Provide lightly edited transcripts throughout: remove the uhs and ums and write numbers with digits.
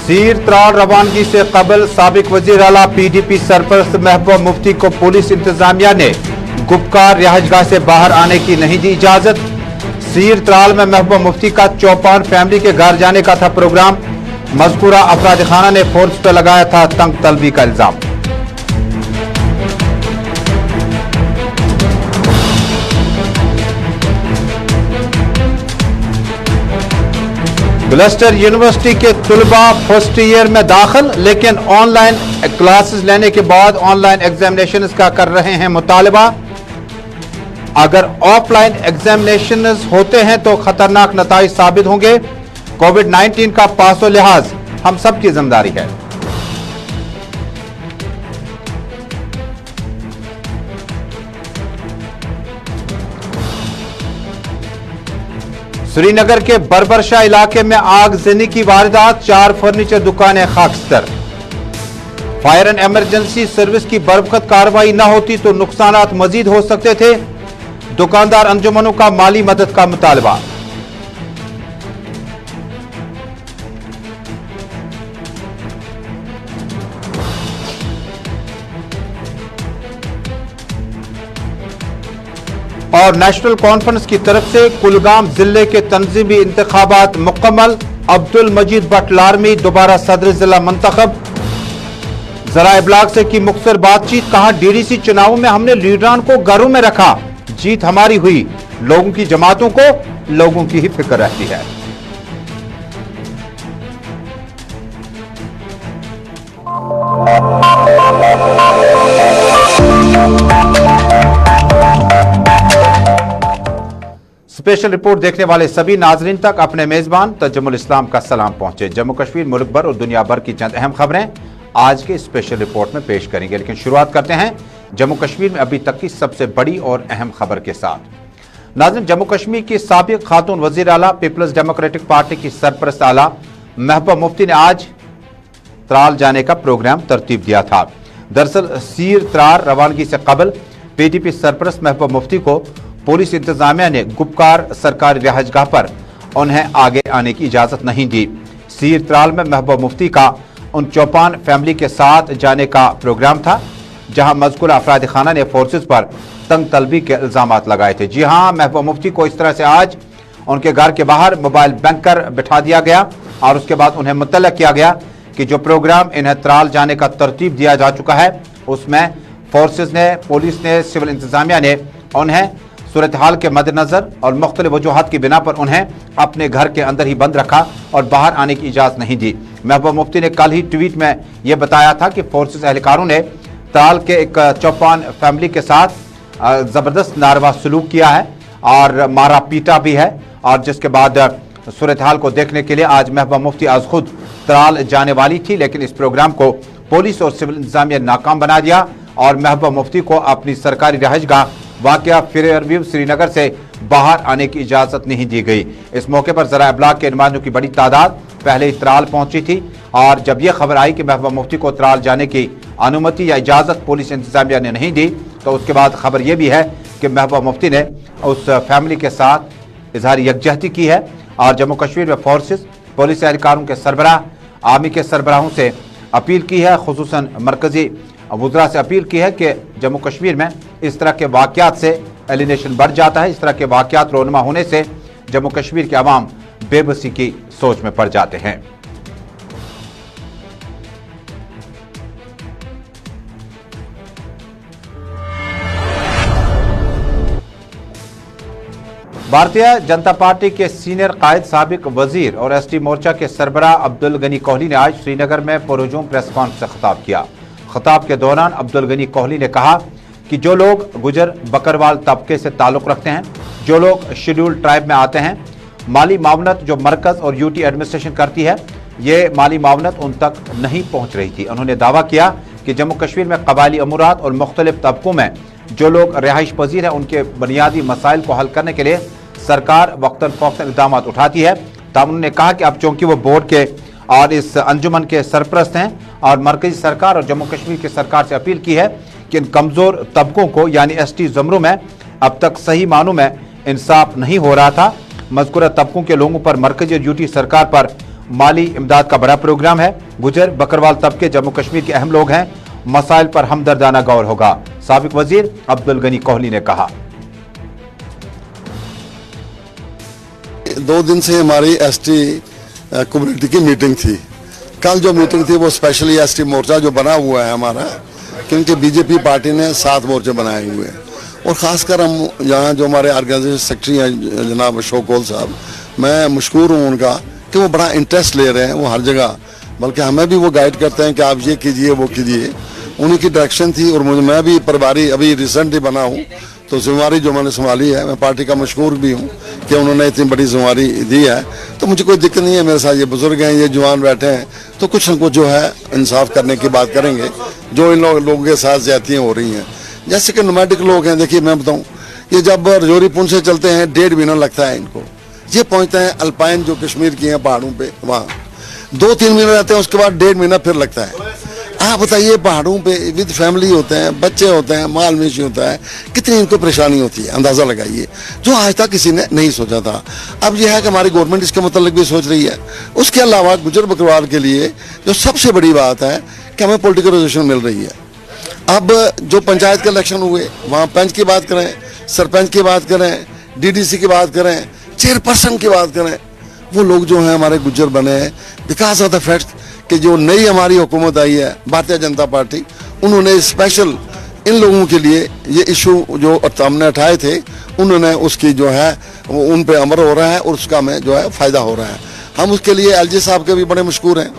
सीर त्राल रवानगी से कबल साबिक वजीर आला PDP सरपरस्त महबूबा मुफ्ती को पुलिस इंतजामिया ने गुपकार रिहाइशगाह से बाहर आने की नहीं दी इजाजत। सीर त्राल में महबूबा मुफ्ती का चौपान फैमिली के घर जाने का था प्रोग्राम। मज़कूरा अफराद खाना ने फोर्स पर लगाया था तंग तलबी का इल्जाम। ग्लस्टर यूनिवर्सिटी के तुलबा फर्स्ट ईयर में दाखिल, लेकिन ऑनलाइन क्लासेस लेने के बाद ऑनलाइन एग्जामिनेशन का कर रहे हैं मुतालबा। अगर ऑफलाइन एग्जामिनेशन होते हैं तो खतरनाक नताइज साबित होंगे। कोविड-19 का पासो लिहाज हम सब की जिम्मेदारी है। श्रीनगर के बरबरशाह इलाके में आगजनी की वारदात, 4 फर्नीचर दुकानें खाकस्तर। फायर एंड इमरजेंसी सर्विस की बरवक्त कार्रवाई न होती तो नुकसानात मजीद हो सकते थे। दुकानदार अंजुमनों का माली मदद का मुतालबा। और नेशनल कॉन्फ्रेंस की तरफ से कुलगाम जिले के तंजीमी इंतखाबात मुकम्मल। अब्दुल मजीद भट्ट लारमी दोबारा सदर जिला मंतखब। जराए इब्लाग से की मुख्तसर बातचीत, कहा DDC चुनाव में हमने लीडरान को घरों में रखा, जीत हमारी हुई। लोगों की जमातों को लोगों की ही फिक्र रहती है। स्पेशल रिपोर्ट देखने वाले सभी नाजरीन तक अपने मेजबान तजमुल इस्लाम का सलाम पहुंचे। जम्मू कश्मीर, मुल्क भर और दुनिया भर की चंद अहम खबरें आज के स्पेशल रिपोर्ट में पेश करेंगे, लेकिन शुरुआत करते हैं जम्मू कश्मीर में अभी तक की सबसे बड़ी और अहम खबर के साथ। नाज़रीन, जम्मू कश्मीर की साबिक खातून वजीर आला पीपल्स डेमोक्रेटिक पार्टी की सरपरस्त आला महबूबा मुफ्ती ने आज त्राल जाने का प्रोग्राम तरतीब दिया था। दरअसल सीर त्राल रवानगी से कबल PDP सरपरस्त महबूबा मुफ्ती को पुलिस इंतजामिया ने गुपकार सरकारी रिहाइशगाह पर उन्हें आगे आने की इजाजत नहीं दी। सीर त्राल में महबूबा मुफ्ती का उन चौपान फैमिली के साथ जाने का प्रोग्राम था, जहां मज़कूरा अफराद खाना ने फोर्सेस पर तंग तलबी के इल्जामात लगाए थे। जी हां, महबूबा मुफ्ती को इस तरह से आज उनके घर के बाहर मोबाइल बैंकर बिठा दिया गया और उसके बाद उन्हें मुतल्ला किया गया कि जो प्रोग्राम इन्हें त्राल जाने का तरतीब दिया जा चुका है, उसमें फोर्सेस ने, पुलिस ने, सिविल इंतजामिया ने उन्हें सूरत हाल के मद्देनजर और मुख्तलिफ वजूहात की बिना पर उन्हें अपने घर के अंदर ही बंद रखा और बाहर आने की इजाजत नहीं दी। महबूबा मुफ्ती ने कल ही ट्वीट में यह बताया था कि फोर्सेस एहलकारों ने त्राल के एक चौपान फैमिली के साथ जबरदस्त नारवा सलूक किया है और मारा पीटा भी है, और जिसके बाद सूरत हाल को देखने के लिए आज महबूबा मुफ्ती आज खुद त्राल जाने वाली थी, लेकिन इस प्रोग्राम को पुलिस और सिविल इंतजामिया ने नाकाम बना दिया और महबूबा मुफ्ती को अपनी सरकारी रिहाइशगाह वाकया फेयरव्यू श्रीनगर से बाहर आने की इजाजत नहीं दी गई। इस मौके पर जराए इब्लाग के नुमाइंदों की बड़ी तादाद पहले ही त्राल पहुंची थी और जब यह खबर आई कि महबूबा मुफ्ती को त्राल जाने की अनुमति या इजाजत पुलिस इंतजामिया ने नहीं दी, तो उसके बाद खबर यह भी है कि महबूबा मुफ्ती ने उस फैमिली के साथ इजहार यकजहती की है और जम्मू कश्मीर में फोर्सेस, पुलिस एहलकारों के सरबराह, आर्मी के सरबराहों से अपील की है, खुसूसन मरकजी वज़रा से अपील की है कि जम्मू कश्मीर में इस तरह के वाक़यात से एलिनेशन बढ़ जाता है। इस तरह के वाक़यात रोनमा होने से जम्मू कश्मीर के अवाम बेबसी की सोच में पड़ जाते हैं। भारतीय जनता पार्टी के सीनियर कायद, साबिक वजीर और ST मोर्चा के सरबराह अब्दुल गनी कोहली ने आज श्रीनगर में पुरहुजूम प्रेस कॉन्फ्रेंस से खिताब किया। खिताब के दौरान अब्दुल गनी कोहली ने कहा कि जो लोग गुजर बकरवाल तबके से ताल्लुक़ रखते हैं, जो लोग शेड्यूल ट्राइब में आते हैं, माली मावनत जो मरकज़ और UT एडमिनिस्ट्रेशन करती है, ये माली मावनत उन तक नहीं पहुँच रही थी। उन्होंने दावा किया कि जम्मू कश्मीर में कबायली अमूरात और मुख्तलिफ तबकों में जो लोग रिहाइश पजीर हैं, उनके बुनियादी मसाइल को हल करने के लिए सरकार वक्तन फ़ौक्तन इक़दाम उठाती है। तब उन्होंने कहा कि अब चूँकि वो बोर्ड के और इस अंजुमन के सरपरस्त हैं और मरकजी सरकार और जम्मू कश्मीर की सरकार से अपील की है कि इन कमज़ोर तबकों को यानी ST ज़मरों में अब तक सही मानों में इंसाफ नहीं हो रहा था। मज़कूरा तबकों के लोगों पर मरकजी और UT सरकार पर माली इमदाद का बड़ा प्रोग्राम है। गुजर बकरवाल तबके जम्मू कश्मीर के अहम लोग हैं, मसाइल पर हमदर्दाना गौर होगा, साबिक वजीर अब्दुल गनी कोहली ने कहा। 2 दिन से हमारी एसटी कम्युनिटी की मीटिंग थी। कल जो मीटिंग थी वो स्पेशली एसटी मोर्चा जो बना हुआ है हमारा, क्योंकि बीजेपी पार्टी ने 7 मोर्चे बनाए हुए हैं और ख़ासकर हम यहाँ जो हमारे ऑर्गेनाइजेशन सेक्रेटरी हैं जनाब अशोक कौल साहब, मैं मशकूर हूँ उनका कि वो बड़ा इंटरेस्ट ले रहे हैं वो हर जगह, बल्कि हमें भी वो गाइड करते हैं कि आप ये कीजिए वो कीजिए। उन्हीं की डायरेक्शन थी और मुझे मैं भी प्रभारी अभी रिसेंटली बना हूँ, तो जिम्मेवारी जो मैंने संभाली है, मैं पार्टी का मशकूर भी हूँ कि उन्होंने इतनी बड़ी जिम्मेवारी दी है। तो मुझे कोई दिक्कत नहीं है, मेरे साथ ये बुजुर्ग हैं, ये जवान बैठे हैं, तो कुछ न कुछ जो है इंसाफ करने की बात करेंगे जो इन लोगों के साथ ज्यादतियाँ हो रही हैं। जैसे कि नोमैटिक लोग हैं, देखिए मैं बताऊं, ये जब रजौरी पुंछ से चलते हैं 1.5 महीना लगता है इनको, ये पहुंचते हैं अल्पाइन जो कश्मीर की हैं पहाड़ों पे, वहाँ 2-3 महीने रहते हैं, उसके बाद 1.5 महीना फिर लगता है। आप बताइए पहाड़ों पे विद फैमिली होते हैं, बच्चे होते हैं, माल मवेशी होता है, कितनी इनको परेशानी होती है, अंदाजा लगाइए, जो आज तक किसी ने नहीं सोचा था। अब यह है कि हमारी गवर्नमेंट इसके मतलब भी सोच रही है। उसके अलावा गुजर बकरवाल के लिए जो सबसे बड़ी बात है कि हमें पॉलिटिकल रिजर्वेशन मिल रही है। अब जो पंचायत के इलेक्शन हुए वहाँ पंच की बात करें, सरपंच की बात करें, डीडीसी की बात करें, चेयरपर्सन की बात करें, वो लोग जो हैं हमारे गुज्जर बने हैं बिकॉज ऑफ द फैक्ट कि जो नई हमारी हुकूमत आई है भारतीय जनता पार्टी, उन्होंने स्पेशल इन लोगों के लिए ये इशू जो हमने उठाए थे, उन्होंने उसकी जो है वो उन पे अमल हो रहा है और उसका हमें जो है फ़ायदा हो रहा है। हम उसके लिए एलजी साहब के भी बड़े मशकूर हैं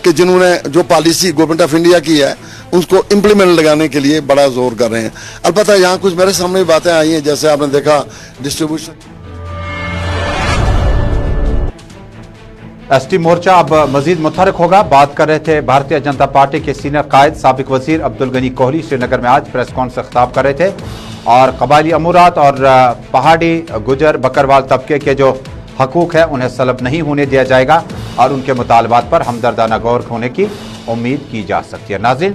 कि जिन्होंने जो पॉलिसी गवर्नमेंट ऑफ इंडिया की है उसको इम्प्लीमेंट लगाने के लिए बड़ा जोर कर रहे हैं। अलबत्ता यहाँ कुछ मेरे सामने बातें आई हैं, जैसे आपने देखा डिस्ट्रीब्यूशन। एसटी मोर्चा अब मजीद मुतहरक होगा। बात कर रहे थे भारतीय जनता पार्टी के सीनियर कायद साबिक वजीर अब्दुल गनी कोहली, श्रीनगर में आज प्रेस कॉन्फ्रेंस से खिताब कर रहे थे और कबायली अमूरात और पहाड़ी गुजर बकरवाल तबके के जो हकूक है उन्हें सलब नहीं होने दिया जाएगा और उनके मुतालबात पर हमदर्दाना गौर होने की उम्मीद की जा सकती है। नाज़रीन,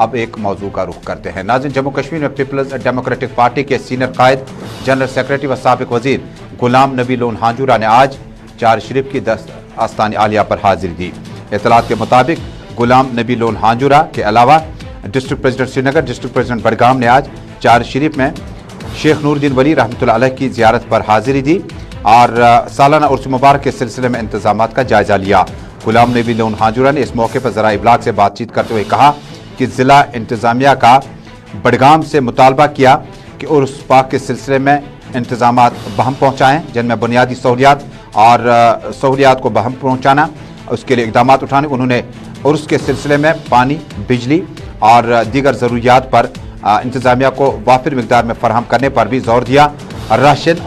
अब एक मौजू का रुख करते हैं। नाज़रीन, जम्मू कश्मीर में पीपल्स डेमोक्रेटिक पार्टी के सीनियर कायद जनरल सेक्रेटरी व साबिक वजीर गुलाम नबी लोन हांजुरा ने आज चार शरीफ की 10 आस्तान आलिया पर हाजिरी दी। इतलात के मुताबिक गुलाम नबी लोन हांजुरा के अलावा district president Srinagar, district president Budgam ने आज चार शरीफ में शेख नूरुद्दीन वली रहमतुल्लाह अलैह की जियारत पर हाजिरी दी और सालाना उर्स मुबारक के सिलसिले में इंतजामात का जायजा लिया। गुलाम नबी लोन हांजुरा ने इस मौके पर ज़रा इब्लाग से बातचीत करते हुए कहा कि ज़िला इंतजामिया का बडगाम से मुतालबा किया कि उर्स पाक के सिलसिले में इंतजामात बहम पहुँचाएँ, जिनमें बुनियादी सहूलियात और सहूलियात को बहम पहुँचाना, उसके लिए इक़दाम उठाने। उन्होंने उर्स के सिलसिले में पानी, बिजली और दीगर ज़रूरियात पर इंतजामिया को वाफिर मिकदार में फराहम करने पर भी जोर दिया। राशन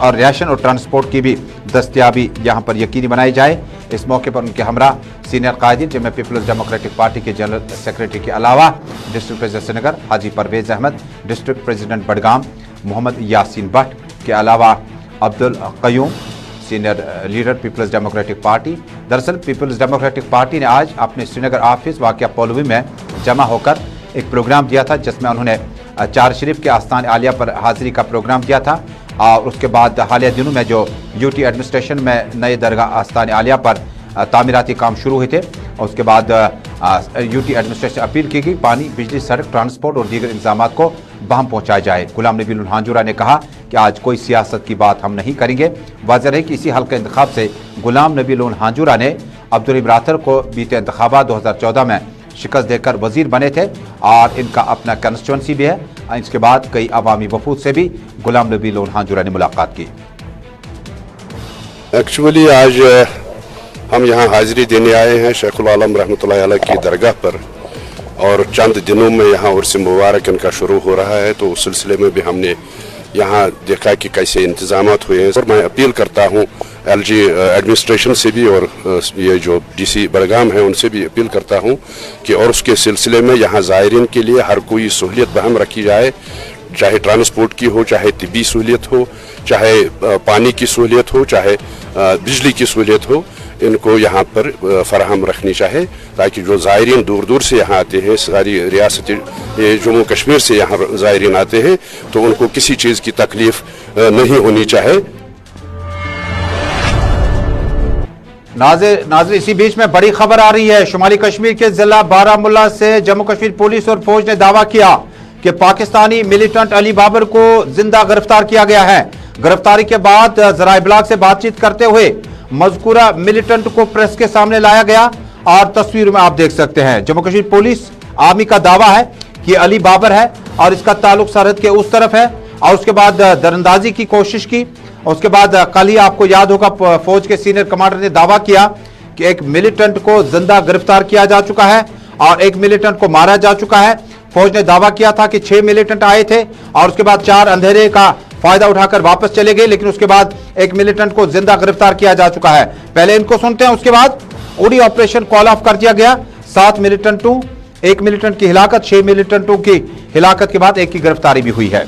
और ट्रांसपोर्ट की भी दस्तियाबी यहाँ पर यकीनी बनाई जाए। इस मौके पर उनके हमरा सीनियर कायदीन, जिनमें पीपल्स डेमोक्रेटिक पार्टी के जनरल सेक्रेटरी के अलावा डिस्ट्रिक्ट प्रेसिडेंट श्रीनगर हाजी परवेज अहमद, डिस्ट्रिक्ट प्रेसिडेंट बडगाम मोहम्मद यासीन भट्ट के अलावा अब्दुल क़य्यूम, सीनियर लीडर पीपल्स डेमोक्रेटिक पार्टी। दरअसल पीपल्स डेमोक्रेटिक पार्टी ने आज अपने श्रीनगर ऑफिस वाक़या पौलवी में जमा होकर एक प्रोग्राम दिया था, जिसमें उन्होंने चार शरीफ के आस्तान आलिया पर हाजिरी का प्रोग्राम दिया था और उसके बाद हालिया दिनों में जो यूटी एडमिनिस्ट्रेशन में नए दरगाह आस्तान आलिया पर तामीराती काम शुरू हुए थे और उसके बाद यूटी एडमिनिस्ट्रेशन अपील की गई पानी, बिजली, सड़क, ट्रांसपोर्ट और दीगर इंतजामात को बहम पहुँचाया जाए। गुलाम नबी लोन हांजुरा ने कहा कि आज कोई सियासत की बात हम नहीं करेंगे। वाज़ेह है कि इसी हल्के इंतखाब से गुलाम नबी लोन हांजुरा ने अब्दुल इब्राथर को बीते इंतखाबात 2014 में शिकस्त देकर वजीर बने थे और इनका अपना कंस्टिट्यूंसी भी है। इसके बाद कई अवामी वफूद से भी गुलाम नबी लोन हांजुरा ने मुलाकात की। एक्चुअली आज हम यहाँ हाजिरी देने आए हैं शेखुल आलम रहमतुल्लाह अलैह की दरगाह पर और चंद दिनों में यहाँ उर्स मुबारक इनका शुरू हो रहा है, तो उस सिलसिले में भी हमने यहाँ देखा कि कैसे इंतजामात हुए हैं। और मैं अपील करता हूँ एलजी एडमिनिस्ट्रेशन से भी और ये जो डीसी बडगाम है उनसे भी अपील करता हूँ कि और उसके सिलसिले में यहाँ ज़ायरीन के लिए हर कोई सहूलियत बहम रखी जाए, चाहे ट्रांसपोर्ट की हो, चाहे तिब्बी सहूलियत हो, चाहे पानी की सहूलियत हो, चाहे बिजली की सहूलियत हो, इनको यहाँ पर फराहम रखनी चाहिए ताकि जो ज़ायरीन दूर दूर से यहाँ आते हैं, सारी रियासत जम्मू कश्मीर से यहाँ ज़ायरीन आते हैं, तो उनको किसी चीज़ की तकलीफ नहीं होनी चाहिए। नाज़रीन इसी बीच में बड़ी खबर आ रही है। शुमाली कश्मीर के जिला बारामुल्ला से जम्मू कश्मीर पुलिस और फौज ने दावा किया कि पाकिस्तानी मिलिटेंट अली बाबर को जिंदा गिरफ्तार किया गया है। गिरफ्तारी के बाद जराए इब्लाग से बातचीत करते हुए मज़कूरा मिलिटेंट को प्रेस के सामने लाया गया और तस्वीर में आप देख सकते हैं। जम्मू कश्मीर पुलिस आर्मी का दावा है कि अली बाबर है और इसका ताल्लुक सरहद के उस तरफ है, और उसके बाद दरअंदाजी की कोशिश की। उसके बाद कल ही आपको याद होगा फौज के सीनियर कमांडर ने दावा किया कि एक मिलिटेंट को जिंदा गिरफ्तार किया जा चुका है और एक मिलिटेंट को मारा जा चुका है। फौज ने दावा किया था कि 6 मिलिटेंट आए थे और उसके बाद 4 अंधेरे का फायदा उठाकर वापस चले गए, लेकिन उसके बाद एक मिलिटेंट को जिंदा गिरफ्तार किया जा चुका है। पहले इनको सुनते हैं, उसके बाद उड़ी ऑपरेशन कॉल ऑफ कर दिया गया। 7 मिलिटेंटों, 1 मिलिटेंट की हिलाकत, 6 मिलिटेंटों की हिलाकत के बाद एक की गिरफ्तारी भी हुई है।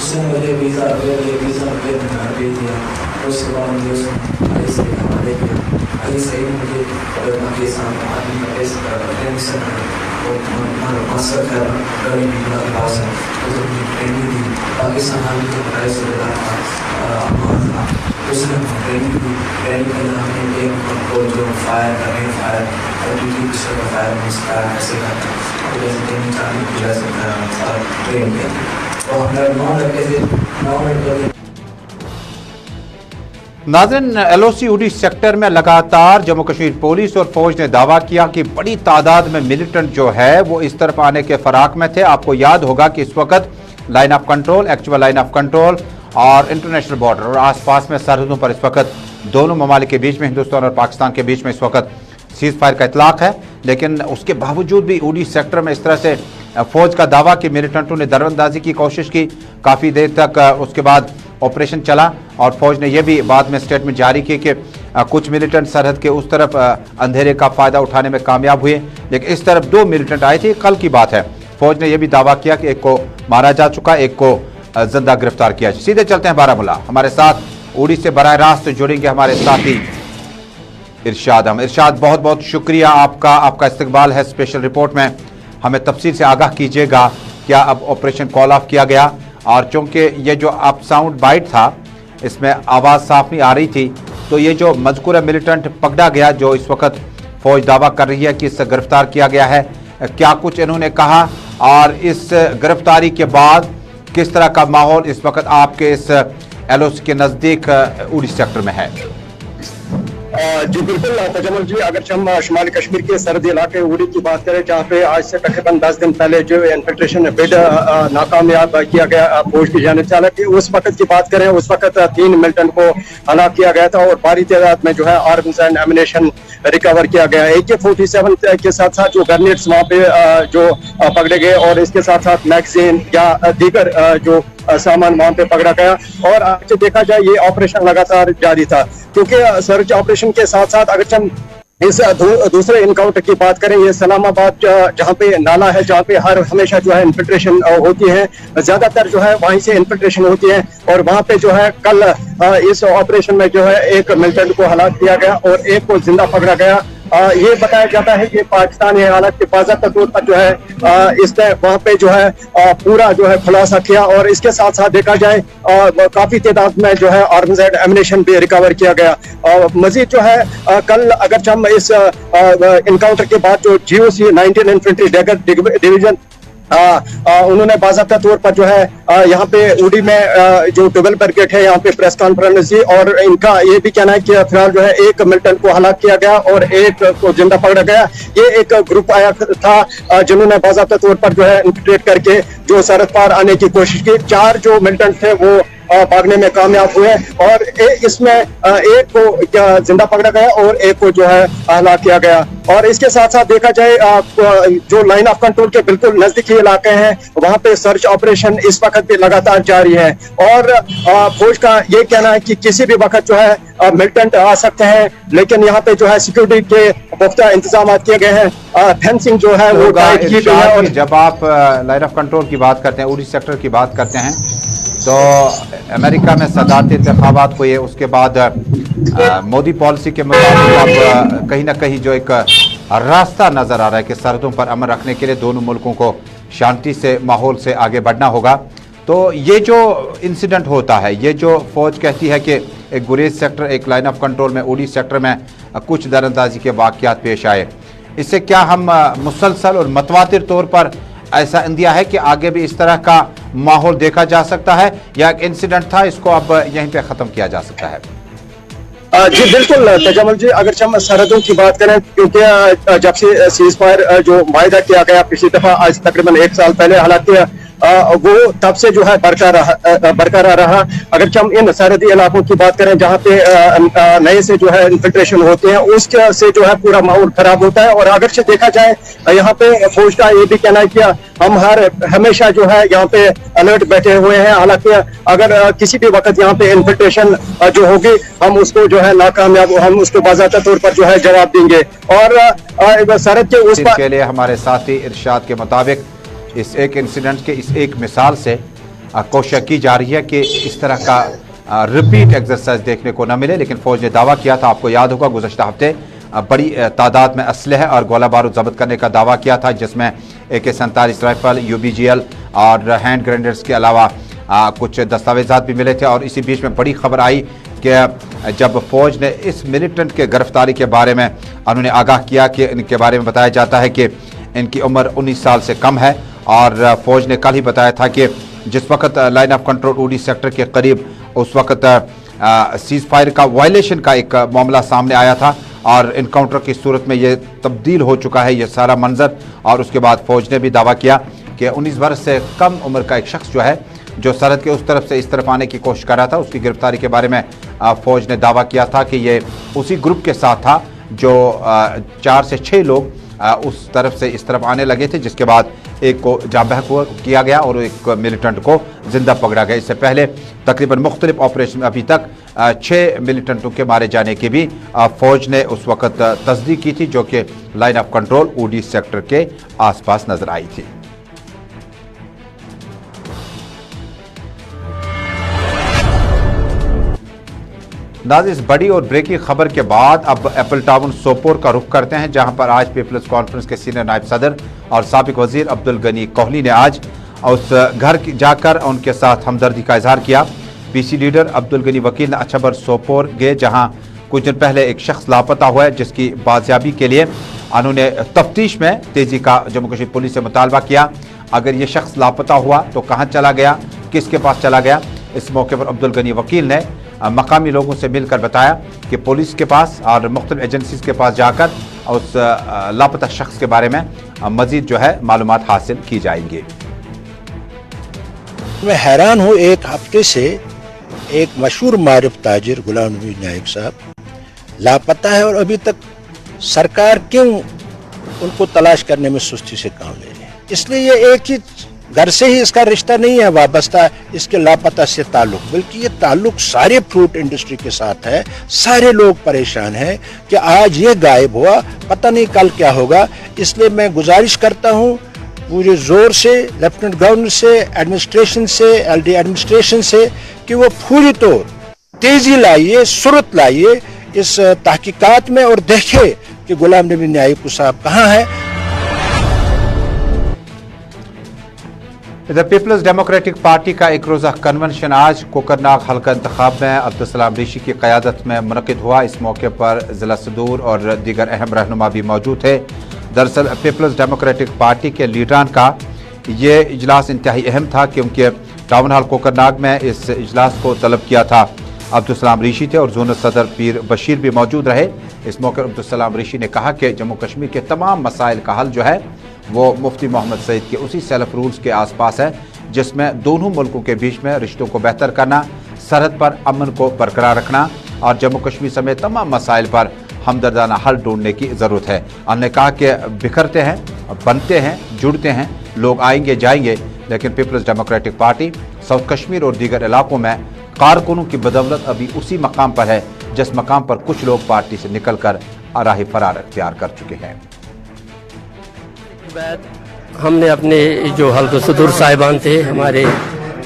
उसने मुझे वीज़ा भेज दिया। उसके बाद मुझे अली सही का हवाले किया। अली सही ने मुझे के सामने आदमी का टेंशन मास्टर का बड़ी बीमार पास है, तो मुझे ट्रेनिंग दी। पाकिस्तान आर्मी के पढ़ाई से लगा था, उसने ट्रेनिंग दी। ट्रेनिंग के नाम में एक को जो फायर करें, फायर दूसरे का फायर मिसफायर कैसे करना, और जैसे ट्रेनिंग चालू किया से ट्रेन किया। नाज़रीन LOC उड़ी सेक्टर में लगातार जम्मू कश्मीर पुलिस और फौज ने दावा किया कि बड़ी तादाद में मिलिटेंट जो है वो इस तरफ आने के फराक में थे। आपको याद होगा कि इस वक्त line of control, actual line of control और इंटरनेशनल बॉर्डर और आसपास में सरहदों पर इस वक्त दोनों ममालिक के बीच में, हिंदुस्तान और पाकिस्तान के बीच में इस वक्त सीज फायर का इतलाक है। लेकिन उसके बावजूद भी उड़ी सेक्टर में इस तरह से फौज का दावा कि मिलिटेंटों ने दरअंदाजी की कोशिश की, काफ़ी देर तक उसके बाद ऑपरेशन चला और फौज ने यह भी बाद में स्टेटमेंट जारी की कि कुछ मिलिटेंट सरहद के उस तरफ अंधेरे का फ़ायदा उठाने में कामयाब हुए, लेकिन इस तरफ 2 मिलिटेंट आए थे। कल की बात है। फौज ने यह भी दावा किया कि एक को मारा जा चुका, एक को जिंदा गिरफ्तार किया। सीधे चलते हैं बारामूला। हमारे साथ उड़ी से बराह रास्त जुड़ेंगे हमारे साथी इरशाद। इरशाद, बहुत बहुत शुक्रिया आपका इस्तकबाल है स्पेशल रिपोर्ट में। हमें तफसील से आगाह कीजिएगा, क्या अब ऑपरेशन कॉल ऑफ किया गया? और चूँकि ये जो अब साउंड बाइट था इसमें आवाज़ साफ नहीं आ रही थी, तो ये जो मज़कूरा मिलिटेंट पकड़ा गया जो इस वक्त फौज दावा कर रही है कि इससे गिरफ्तार किया गया है, क्या कुछ इन्होंने कहा और इस गिरफ्तारी के बाद किस तरह का माहौल इस वक्त आपके इस LOC के नज़दीक उड़ी सेक्टर में है? जी बिल्कुल तजम्मुल जी, अगर हम शुमाली कश्मीर के सरहदी इलाके उड़ी की बात करें, जहाँ पे आज से तकरीबन 10 दिन पहले जो इन्फिल्ट्रेशन बिड नाकामयाब किया गया फौज की जानिब से, हालांकि उस वक्त की बात करें उस वक्त 3 मिलिटेंट को हलाक किया गया था और भारी तादाद में जो है आर्म्स एंड एमिनेशन रिकवर किया गया। AK-47 के साथ साथ जो ग्रेनेड्स वहाँ पे जो पकड़े गए और इसके साथ साथ मैगजीन या दीगर जो सामान वहाँ पे पकड़ा गया। और आज देखा जाए ये ऑपरेशन लगातार जारी था, क्योंकि सर्च ऑपरेशन के साथ साथ अगर हम इस दूसरे इनकाउंटर की बात करें, ये सलामाबाद जहाँ पे नाला है, जहाँ पे हमेशा जो है इन्फिल्ट्रेशन होती है, ज्यादातर जो है वहीं से इन्फिल्ट्रेशन होती है। और वहाँ पे जो है कल इस ऑपरेशन में जो है एक मिलिटेंट को हलाक किया गया और एक को जिंदा पकड़ा गया। ये बताया जाता है कि पाकिस्तानी हालात के बाज़ाब्ता तौर पर जो है इसने वहाँ पे जो है पूरा जो है खुलासा किया और इसके साथ साथ देखा जाए काफी तादाद में जो है आर्म्स एंड एमिनेशन भी रिकवर किया गया। मजीद जो है कल अगर हम इस इनकाउंटर के बाद जो GOC 19 इन्फेंट्री डिवीजन उन्होंने बाज़ाब्ता तौर पर जो है यहाँ पे उड़ी में जो 12 ब्रिगेड है यहाँ पे प्रेस कॉन्फ्रेंस दी और इनका ये भी कहना है कि फिलहाल जो है एक मिलिटेंट को हलाक किया गया और एक को जिंदा पकड़ा गया। ये एक ग्रुप आया था जिन्होंने बाज़ाब्ता तौर पर जो है इन्फिल्ट्रेट करके जो सरहद पार आने की कोशिश की। 4 जो मिलिटेंट थे वो भागने में कामयाब हुए और इसमें एक को जिंदा पकड़ा गया और एक को जो है हलाक किया गया। और इसके साथ साथ देखा जाए जो लाइन ऑफ कंट्रोल के बिल्कुल नजदीकी इलाके हैं वहां पे सर्च ऑपरेशन इस वक्त भी लगातार जारी है और फौज का ये कहना है कि किसी भी वक्त जो है मिलिटेंट आ सकते हैं, लेकिन यहाँ पे जो है सिक्योरिटी के पुख्ता इंतजाम किए गए हैं, फेंसिंग जो है वो टाइट की गई है। और जब आप लाइन ऑफ कंट्रोल की बात करते हैं, उरी सेक्टर की बात करते हैं, तो अमेरिका में सदारती इंतखाबात हुए, उसके बाद मोदी पॉलिसी के मुताबिक अब कहीं ना कहीं जो एक रास्ता नजर आ रहा है कि सरहदों पर अमन रखने के लिए दोनों मुल्कों को शांति से माहौल से आगे बढ़ना होगा। तो ये जो इंसिडेंट होता है, ये जो फौज कहती है कि एक गुरेज सेक्टर, एक लाइन ऑफ कंट्रोल में उड़ी सेक्टर में कुछ दरअंदाजी के वाक़यात पेश आए, इससे क्या हम मुसलसल और मतवातिर तौर पर ऐसा इंदिया है कि आगे भी इस तरह का माहौल देखा जा सकता है, या एक इंसिडेंट था इसको अब यहीं पे ख़त्म किया जा सकता है? जी बिल्कुल तजम्मुल जी, अगर हम सरहदों की बात करें, क्योंकि जब से सीज फायर जो वायदा किया गया पिछली दफा आज तकरीबन 1 साल पहले, हालांकि वो तब से जो है बरकरार रहा। अगर हम इन सरहदी इलाकों की बात करें जहाँ पे नए से जो है इन्फिल्ट्रेशन होते हैं, उससे जो है पूरा माहौल खराब होता है। और अगर से देखा जाए यहाँ पे फौज का ये भी कहना है कि हम हमेशा जो है यहाँ पे अलर्ट बैठे हुए हैं, हालांकि अगर किसी भी वक्त यहाँ पे इन्फिल्ट्रेशन जो होगी हम उसको जो है नाकामयाब, हम उसको बाज़ाब्ता तौर पर जो है जवाब देंगे। और सरहद के उस के लिए हमारे साथी इरशाद के मुताबिक इस एक इंसिडेंट के, इस एक मिसाल से कोशिश की जा रही है कि इस तरह का रिपीट एक्सरसाइज देखने को न मिले। लेकिन फौज ने दावा किया था, आपको याद होगा गुज़श्ता हफ्ते बड़ी तादाद में असलहे और गोला बारूद जब्त करने का दावा किया था, जिसमें AK-47 राइफल, UBGL और हैंड ग्रेनेड्स के अलावा कुछ दस्तावेजात भी मिले थे। और इसी बीच में बड़ी खबर आई कि जब फौज ने इस मिलिटेंट के गिरफ्तारी के बारे में उन्होंने आगाह किया कि इनके बारे में बताया जाता है कि इनकी उम्र 19 साल से कम है। और फौज ने कल ही बताया था कि जिस वक्त लाइन ऑफ कंट्रोल उड़ी सेक्टर के करीब उस वक्त सीज फायर का वायलेशन का एक मामला सामने आया था और इनकाउंटर की सूरत में ये तब्दील हो चुका है ये सारा मंजर। और उसके बाद फौज ने भी दावा किया कि 19 वर्ष से कम उम्र का एक शख्स जो है, जो सरहद के उस तरफ से इस तरफ आने की कोशिश कर रहा था, उसकी गिरफ्तारी के बारे में फौज ने दावा किया था कि ये उसी ग्रुप के साथ था जो 4 से 6 लोग उस तरफ से इस तरफ आने लगे थे, जिसके बाद एक को जांबह किया गया और एक मिलिटेंट को जिंदा पकड़ा गया। इससे पहले तकरीबन मुख्तलिफ ऑपरेशन में अभी तक 6 मिलिटेंटों के मारे जाने की भी फौज ने उस वक्त तस्दीक की थी, जो कि लाइन ऑफ कंट्रोल उड़ी सेक्टर के आसपास नजर आई थी। नाज़रीन, इस बड़ी और ब्रेकिंग खबर के बाद अब एप्पल टाउन सोपोर का रुख करते हैं, जहां पर आज पीपल्स कॉन्फ्रेंस के सीनियर नायब सदर और साबिक वजीर अब्दुल गनी कोहली ने आज उस घर जाकर उनके साथ हमदर्दी का इजहार किया। PC लीडर अब्दुल गनी वकील ने अछबर सोपोर गए, जहां कुछ दिन पहले एक शख्स लापता हुआ है, जिसकी बाजियाबी के लिए उन्होंने तफ्तीश में तेजी का जम्मू कश्मीर पुलिस से मुतालबा किया। अगर ये शख्स लापता हुआ तो कहाँ चला गया, किसके पास चला गया। इस मौके पर अब्दुल गनी वकील ने मकामी लोगों से मिलकर बताया कि पुलिस के पास और मुख्तलिफ एजेंसीज के पास जाकर उस लापता शख्स के बारे में मजीद जो है मालूमात हासिल की जाएंगी। मैं हैरान हूँ, एक हफ्ते से एक मशहूर मारिफ ताजिर गुलाम नबी नाइक साहब लापता है और अभी तक सरकार क्यों उनको तलाश करने में सुस्ती से काम ले रही है। इसलिए ये एक ही घर से ही इसका रिश्ता नहीं है वाबस्ता इसके लापता से ताल्लुक, बल्कि ये ताल्लुक सारे फ्रूट इंडस्ट्री के साथ है। सारे लोग परेशान हैं कि आज ये गायब हुआ, पता नहीं कल क्या होगा। इसलिए मैं गुजारिश करता हूँ पूरे जोर से लेफ्टिनेंट गवर्नर से, एडमिनिस्ट्रेशन से, LD एडमिनिस्ट्रेशन से कि वो पूरी तौर तेजी लाइए, सुरत लाइए इस तहकीकात में और देखे कि गुलाम नबी नाइक साहब कहाँ है। इधर पीपल्स डेमोक्रेटिक पार्टी का एक रोज़ा कन्वेंशन आज कोकरनाग हल्का इंतखाब में अब्दुलसलाम ऋषि की क़यादत में मुनक़िद हुआ। इस मौके पर ज़िला सदूर और दीगर अहम रहनुमा भी मौजूद थे। दरअसल पीपल्स डेमोक्रेटिक पार्टी के लीडरान का ये इजलास इंतहाई अहम था, क्योंकि टाउन हाल कोकरनाग में इस इजलास को तलब किया था अब्दुलसलाम ऋषि थे और ज़ोनल सदर पीर बशीर भी मौजूद रहे। इस मौके पर अब्दुलसलाम ऋषि ने कहा कि जम्मू कश्मीर के तमाम मसाइल का हल जो है वो मुफ्ती मोहम्मद सईद के उसी सेल्फ रूल्स के आसपास है, जिसमें दोनों मुल्कों के बीच में रिश्तों को बेहतर करना, सरहद पर अमन को बरकरार रखना और जम्मू कश्मीर समेत तमाम मसाइल पर हमदर्दाना हल ढूंढने की ज़रूरत है। हमने कहा कि बिखरते हैं, बनते हैं, जुड़ते हैं, लोग आएंगे जाएंगे, लेकिन पीपल्स डेमोक्रेटिक पार्टी साउथ कश्मीर और दीगर इलाकों में कारकुनों की बदौलत अभी उसी मकाम पर है जिस मकाम पर कुछ लोग पार्टी से निकलकर राह फरार इख्तियार कर चुके हैं। हमने अपने जो हल्का सदुर साहिबान थे हमारे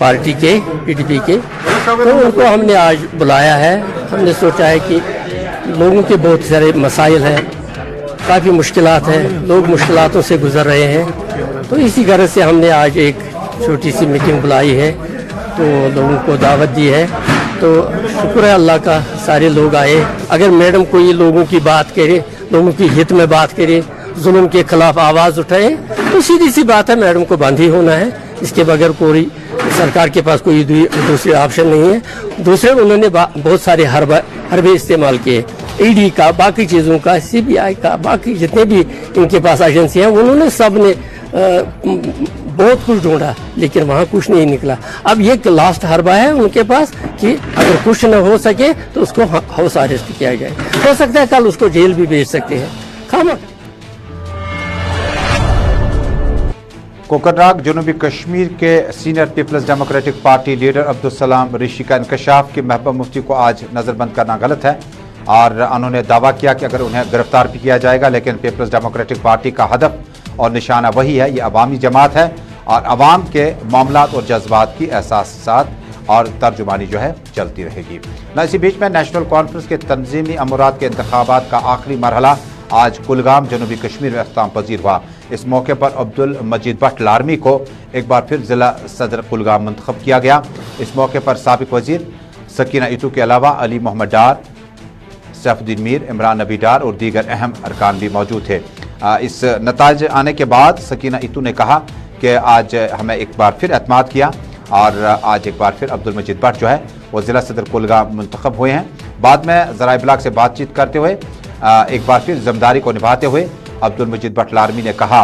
पार्टी के पीडीपी के, तो उनको हमने आज बुलाया है। हमने सोचा है कि लोगों के बहुत सारे मसाइल हैं, काफ़ी मुश्किलात हैं, लोग मुश्किलातों से गुजर रहे हैं, तो इसी गरज से हमने आज एक छोटी सी मीटिंग बुलाई है, तो लोगों को दावत दी है। तो शुक्र है अल्लाह का, सारे लोग आए। अगर मैडम कोई लोगों की बात करे, लोगों की हित में बात करे, जुल्म के खिलाफ आवाज़ उठाए, तो सीधी सी बात है मैडम को बंद ही होना है। इसके बगैर कोई सरकार के पास कोई दूसरी ऑप्शन नहीं है। दूसरे उन्होंने बहुत सारे हरबे इस्तेमाल किए, ईडी का, बाकी चीज़ों का, सीबीआई का, बाकी जितने भी इनके पास एजेंसी हैं, उन्होंने सब ने बहुत कुछ ढूंढा, लेकिन वहाँ कुछ नहीं निकला। अब ये लास्ट हरबा है उनके पास कि अगर कुछ न हो सके तो उसको हाउस अरेस्ट किया जाए। हो सकता है कल उसको जेल भी भेज सकते हैं। कोकरनाग जनूबी कश्मीर के सीनियर पीपल्स डेमोक्रेटिक पार्टी लीडर अब्दुल सलाम रिशी का इंकशाफ कि महबूबा मुफ्ती को आज नज़रबंद करना गलत है और उन्होंने दावा किया कि अगर उन्हें गिरफ्तार भी किया जाएगा, लेकिन पीपल्स डेमोक्रेटिक पार्टी का हदफ और निशाना वही है, ये अवामी जमात है और अवाम के मामलात और जज्बात की एहसासात और तर्जुमानी जो है चलती रहेगी। न इसी बीच में नेशनल कॉन्फ्रेंस के तंजीमी अमूरात के इंतखाबात का आखिरी मरहला आज कुलगाम जनूबी कश्मीर में अख्ताम पजीर हुआ। इस मौके पर अब्दुल मजीद भट्ट लारमी को एक बार फिर जिला सदर कुलगाम मुंतखब किया गया। इस मौके पर साबिक वजीर सकीना इतू के अलावा अली मोहम्मद डार, सैफुद्दीन मीर, इमरान नबी डार और दीगर अहम अरकान भी मौजूद थे। इस नताज आने के बाद सकीना इतू ने कहा कि आज हमें एक बार फिर एतमाद किया और आज एक बार फिर अब्दुल मजीद भट्ट जो है वो जिला सदर कुलगाम मुंतखब हुए हैं। बाद में ज़राए इब्लाग से बातचीत करते हुए एक बार फिर जिम्मेदारी को निभाते हुए अब्दुल मजीद भट्ट लारमी ने कहा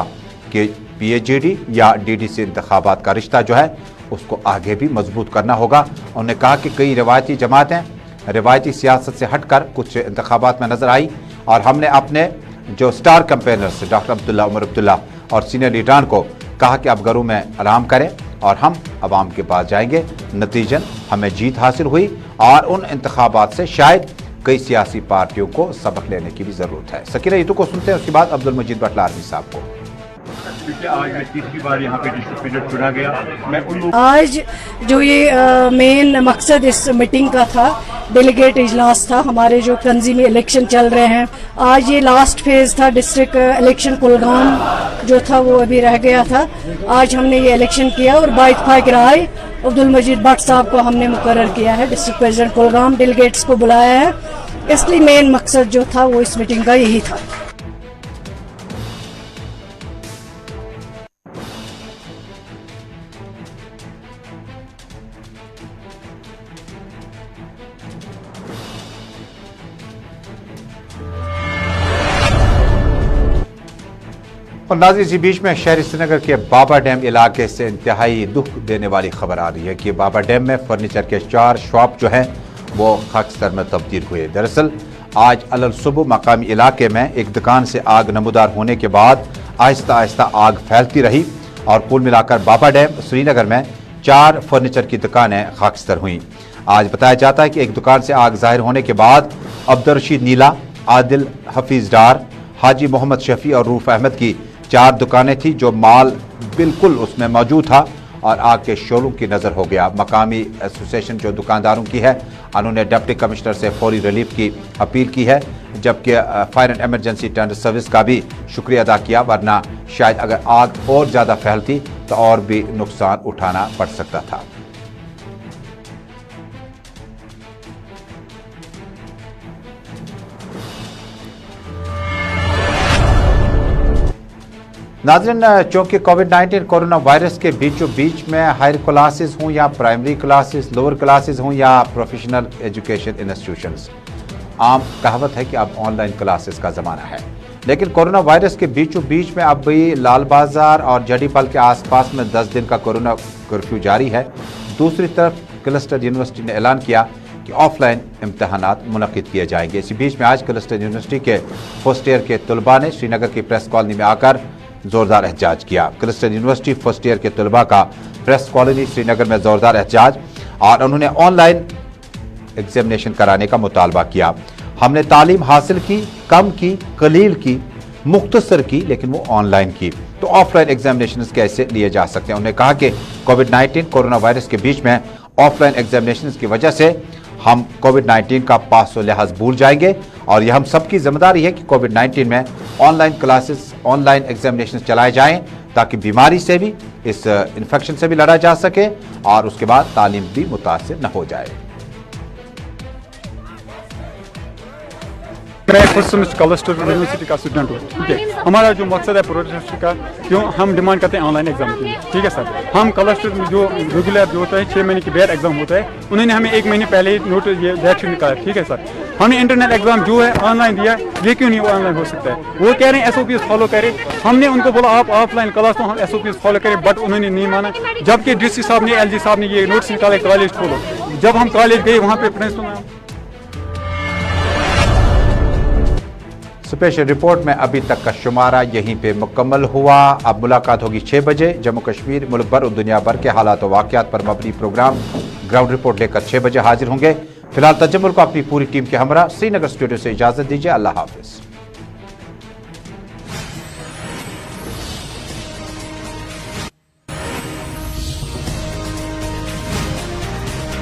कि पीएचडी या डीडीसी इंतखाबात का रिश्ता जो है उसको आगे भी मजबूत करना होगा। उन्होंने कहा कि कई रिवायती जमातें रिवायती सियासत से हटकर कुछ इंतखाबात में नजर आई और हमने अपने जो star campaigners doctor Abdullah, Omar Abdullah और सीनियर लीडरान को कहा कि आप घरों में आराम करें और हम अवाम के पास जाएंगे। नतीजन हमें जीत हासिल हुई और उन इंतखाबात से शायद कई सियासी पार्टियों को सबक लेने की भी जरूरत है। सकीना इतू को सुनते हैं, उसके बाद अब्दुल मजीद भट्ट लारमी साहब को। आज मैं तीसरी बार यहाँ पे डिस्ट्रिक्ट प्रेसिडेंट चुना गया। मैं आज जो ये मेन मकसद इस मीटिंग का था, डेलीगेट इजलास था, हमारे जो तंजीमी इलेक्शन चल रहे हैं, आज ये लास्ट फेज था। डिस्ट्रिक्ट इलेक्शन कुलगाम जो था वो अभी रह गया था। आज हमने ये इलेक्शन किया और बाइतफाक राय अब्दुल मजीद भट्ट साहब को हमने मुकर्रर किया है डिस्ट्रिक्ट प्रेसिडेंट कुलगाम। डेलीगेट्स को बुलाया है, इसलिए मेन मकसद जो था वो इस मीटिंग का यही था। और नाज़रीन, इसी बीच में शहरी श्रीनगर के बाबा डैम इलाके से इंतहाई दुख देने वाली खबर आ रही है कि बाबा डैम में फर्नीचर के 4 शॉप जो हैं वो खाकस्तर में तब्दील हुए। दरअसल आज अलल सुबह मकामी इलाके में एक दुकान से आग नमूदार होने के बाद आहिस्ता आहिस्ता आग फैलती रही और कुल मिलाकर बाबा डैम श्रीनगर में 4 फर्नीचर की दुकानें खाकस्तर हुईं। आज बताया जाता है कि एक दुकान से आग जाहिर होने के बाद अब्दुल रशीद नीला, आदिल हफीज डार, हाजी मोहम्मद शफी और रूफ अहमद की 4 दुकानें थी जो माल बिल्कुल उसमें मौजूद था और आग के शोलों की नज़र हो गया। मकामी एसोसिएशन जो दुकानदारों की है उन्होंने डिप्टी कमिश्नर से फौरी रिलीफ की अपील की है, जबकि fire and emergency tender service का भी शुक्रिया अदा किया, वरना शायद अगर आग और ज़्यादा फैलती तो और भी नुकसान उठाना पड़ सकता था। नाज़रीन, चूँकि कोविड-19 कोरोना वायरस के बीचों बीच में हायर क्लासेस हों या प्राइमरी क्लासेस, लोअर क्लासेस हों या प्रोफेशनल एजुकेशन इंस्टीट्यूशंस, आम कहावत है कि अब ऑनलाइन क्लासेस का ज़माना है। लेकिन कोरोना वायरस के बीचों बीच में अब भी लाल बाजार और जड़ीपल के आसपास में 10 दिन का कोरोना कर्फ्यू जारी है। दूसरी तरफ क्लस्टर यूनिवर्सिटी ने ऐलान किया कि ऑफलाइन इम्तहानात मुनक्किद किए जाएंगे। इसी बीच में आज क्लस्टर यूनिवर्सिटी के फर्स्ट ईयर के तलबा ने श्रीनगर की प्रेस कॉलोनी में आकर जोरदार एहतजाज किया। क्लस्टर यूनिवर्सिटी फर्स्ट ईयर के तलबा का प्रेस कॉलोनी श्रीनगर में जोरदार एहतजाज, और उन्होंने ऑनलाइन एग्जामिनेशन कराने का मुतालबा किया। हमने तालीम हासिल की, कम की, कलील की, मुख्तसर की, लेकिन वो ऑनलाइन की, तो ऑफलाइन एग्जामिनेशन कैसे लिए जा सकते हैं। उन्होंने कहा कि कोविड-19 कोरोना वायरस के बीच में ऑफलाइन एग्जामिनेशन की वजह से हम कोविड-19 का पास व लिहाज भूल जाएंगे, और यह हम सबकी जिम्मेदारी है कि कोविड-19 में ऑनलाइन क्लासेस, ऑनलाइन एग्जामिनेशन चलाए जाएं, ताकि बीमारी से भी, इस इन्फेक्शन से भी लड़ा जा सके, और उसके बाद तालीम भी मुतासिर न हो जाए। मैं फर्स्ट सेमेस्टर क्लस्टर यूनिवर्सिटी का स्टूडेंट हूँ। ठीक है, हमारा जो मकसद है प्रोटेस्ट का, क्यों हम डिमांड करते हैं ऑनलाइन एग्जाम के लिए। ठीक है सर, हम क्लस्टर में जो रेगुलर जो होता है 6 महीने के बाद एग्जाम होता है, उन्होंने हमें 1 महीने पहले नोटिस ये डेट शीट निकाला। ठीक है सर, हमने इंटरनेट एग्जाम जो है ऑनलाइन दिया, ये क्यों नहीं ऑनलाइन हो सकता है। वो कह रहे हैं SOPs फॉलो करें, हमने उनको बोला आप ऑफलाइन क्लास तो हम SOPs फॉलो करें, बट उन्होंने नहीं माना। जबकि DC साहब ने, LG साहब ने ये नोटिस निकाले कॉलेज खोलो। जब हम कॉलेज गए वहाँ पे प्रिंसिपल स्पेशल रिपोर्ट में अभी तक का शुमारा यहीं पे मुकम्मल हुआ। अब मुलाकात होगी 6 बजे। जम्मू कश्मीर, मुल्क भर और दुनिया भर के हालात और वाक़यात पर मबनी प्रोग्राम ग्राउंड रिपोर्ट लेकर 6 बजे हाजिर होंगे। फिलहाल तजम्मुल को अपनी पूरी टीम के हमरा श्रीनगर स्टूडियो से इजाज़त दीजिए। अल्लाह हाफिज़।